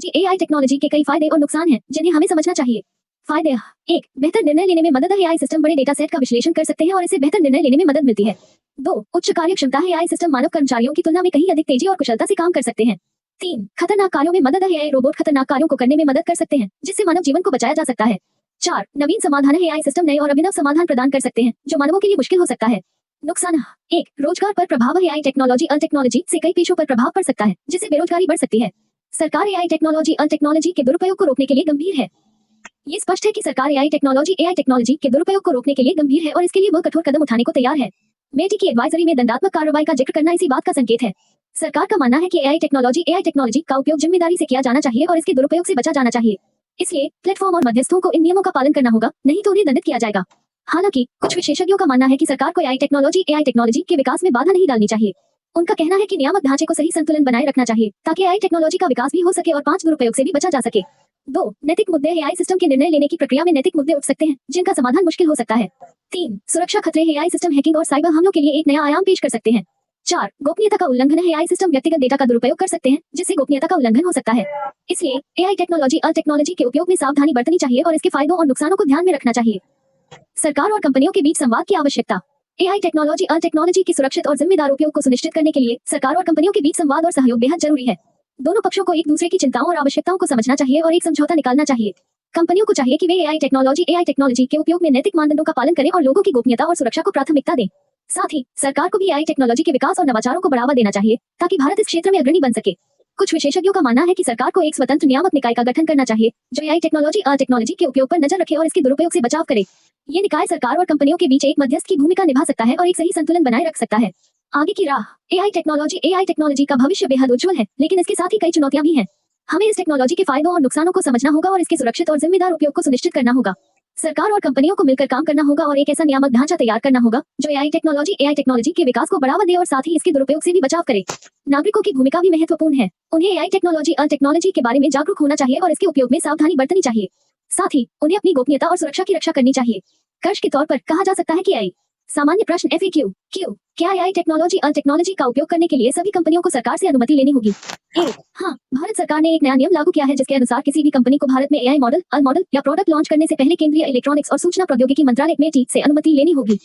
AI technology के कई फायदे और नुकसान हैं जिन्हें हमें समझना चाहिए। फायदे: 1. बेहतर निर्णय लेने में मदद। एआई सिस्टम बड़े डेटा सेट का विश्लेषण कर सकते हैं और इससे बेहतर निर्णय लेने में मदद मिलती है। 2. उच्च कार्यक्षमता। एआई सिस्टम मानव कर्मचारियों की तुलना में कहीं अधिक तेजी और कुशलता से काम कर सकते हैं। 3. खतरनाक कार्यों में मदद। एआई रोबोट खतरनाक कार्यों को करने में मदद कर सकते हैं जिससे मानव जीवन को बचाया जा सकता है। 4. नवीन समाधान। एआई सिस्टम नए और अभिनव समाधान प्रदान कर सकते हैं जो मानवों के लिए मुश्किल हो सकता है। नुकसान: 1. रोजगार पर प्रभाव। एआई टेक्नोलॉजी से कई पेशों पर प्रभाव पड़ सकता है जिससे बेरोजगारी बढ़ सकती है। सरकार एआई टेक्नोलॉजी के दुरुपयोग को रोकने के लिए गंभीर है। ये स्पष्ट है कि सरकार एआई टेक्नोलॉजी के दुरुपयोग को रोकने के लिए गंभीर है और इसके लिए वह कठोर कदम उठाने को तैयार है। मेटी की एडवाइजरी में दंडात्मक कार्रवाई का जिक्र करना इसी बात का संकेत है। सरकार का मानना है कि एआई टेक्नोलॉजी का उपयोग जिम्मेदारी से किया जाना चाहिए और इसके दुरुपयोग से बचा जाना चाहिए। इसलिए प्लेटफॉर्म और मध्यस्थों को इन नियमों का पालन करना होगा, नहीं तो उन्हें दंडित किया जाएगा। हालांकि कुछ विशेषज्ञों का मानना है कि सरकार को एआई टेक्नोलॉजी के विकास में बाधा नहीं डालनी चाहिए। उनका कहना है कि नियामक ढांचे को सही संतुलन बनाए रखना चाहिए ताकि एआई टेक्नोलॉजी का विकास भी हो सके और 5 दुरुपयोग से भी बचा जा सके। 2. नैतिक मुद्दे। एआई सिस्टम के निर्णय लेने की प्रक्रिया में नैतिक मुद्दे उठ सकते हैं जिनका समाधान मुश्किल हो सकता है। 3. सुरक्षा खतरे। एआई सिस्टम हैकिंग और साइबर हमलों के लिए एक नया आयाम पेश कर सकते हैं। 4. गोपनीयता का उल्लंघन। एआई सिस्टम व्यक्तिगत डेटा का दुरुपयोग कर सकते हैं जिससे गोपनीयता का उल्लंघन हो सकता है। इसलिए एआई टेक्नोलॉजी के उपयोग में सावधानी बरतनी चाहिए और इसके फायदों और नुकसानों को ध्यान में रखना चाहिए। सरकार और कंपनियों के बीच संवाद की आवश्यकता। एआई टेक्नोलॉजी के सुरक्षित और जिम्मेदार उपयोग को सुनिश्चित करने के लिए सरकार और कंपनियों के बीच संवाद और सहयोग बेहद जरूरी है। दोनों पक्षों को एक दूसरे की चिंताओं और आवश्यकताओं को समझना चाहिए और एक समझौता निकालना चाहिए। कंपनियों को चाहिए कि वे एआई टेक्नोलॉजी के उपयोग में नैतिक मानदंडों का पालन करें और लोगों की गोपनीयता और सुरक्षा को प्राथमिकता दें। साथ ही सरकार को भी एआई टेक्नोलॉजी के विकास और नवाचारों को बढ़ावा देना चाहिए ताकि भारत इस क्षेत्र में अग्रणी बन सके। कुछ विशेषज्ञों का मानना है कि सरकार को एक स्वतंत्र नियामक निकाय का गठन करना चाहिए जो एआई टेक्नोलॉजी के उपयोग पर नजर रखे और इसके दुरुपयोग से बचाव करे। ये निकाय सरकार और कंपनियों के बीच एक मध्यस्थ की भूमिका निभा सकता है और एक सही संतुलन बनाए रख सकता है। आगे की राह। एआई टेक्नोलॉजी का भविष्य बेहद उज्जवल है, लेकिन इसके साथ ही कई चुनौतियां भी हैं। हमें इस टेक्नोलॉजी के फायदों और नुकसानों को समझना होगा और इसके सुरक्षित और जिम्मेदार उपयोग को सुनिश्चित करना होगा। सरकार और कंपनियों को मिलकर काम करना होगा और एक ऐसा नियामक ढांचा तैयार करना होगा जो एआई टेक्नोलॉजी के विकास को बढ़ावा दे और साथ ही इसके दुरुपयोग से भी बचाव करे। नागरिकों की भूमिका भी महत्वपूर्ण है। उन्हें एआई टेक्नोलॉजी के बारे में जागरूक होना चाहिए और इसके उपयोग में सावधानी बरतनी चाहिए। साथ ही उन्हें अपनी गोपनीयता और सुरक्षा की रक्षा करनी चाहिए। कर्ज के तौर पर कहा जा सकता है कि एआई सामान्य प्रश्न FAQ क्यों क्या एआई टेक्नोलॉजी का उपयोग करने के लिए सभी कंपनियों को सरकार से अनुमति लेनी होगी? हाँ, भारत सरकार ने एक नया नियम लागू किया है जिसके अनुसार किसी भी कंपनी को भारत में एआई मॉडल या प्रोडक्ट लॉन्च करने से पहले केंद्रीय इलेक्ट्रॉनिक्स और सूचना प्रौद्योगिकी मंत्रालय METI से अनुमति लेनी होगी।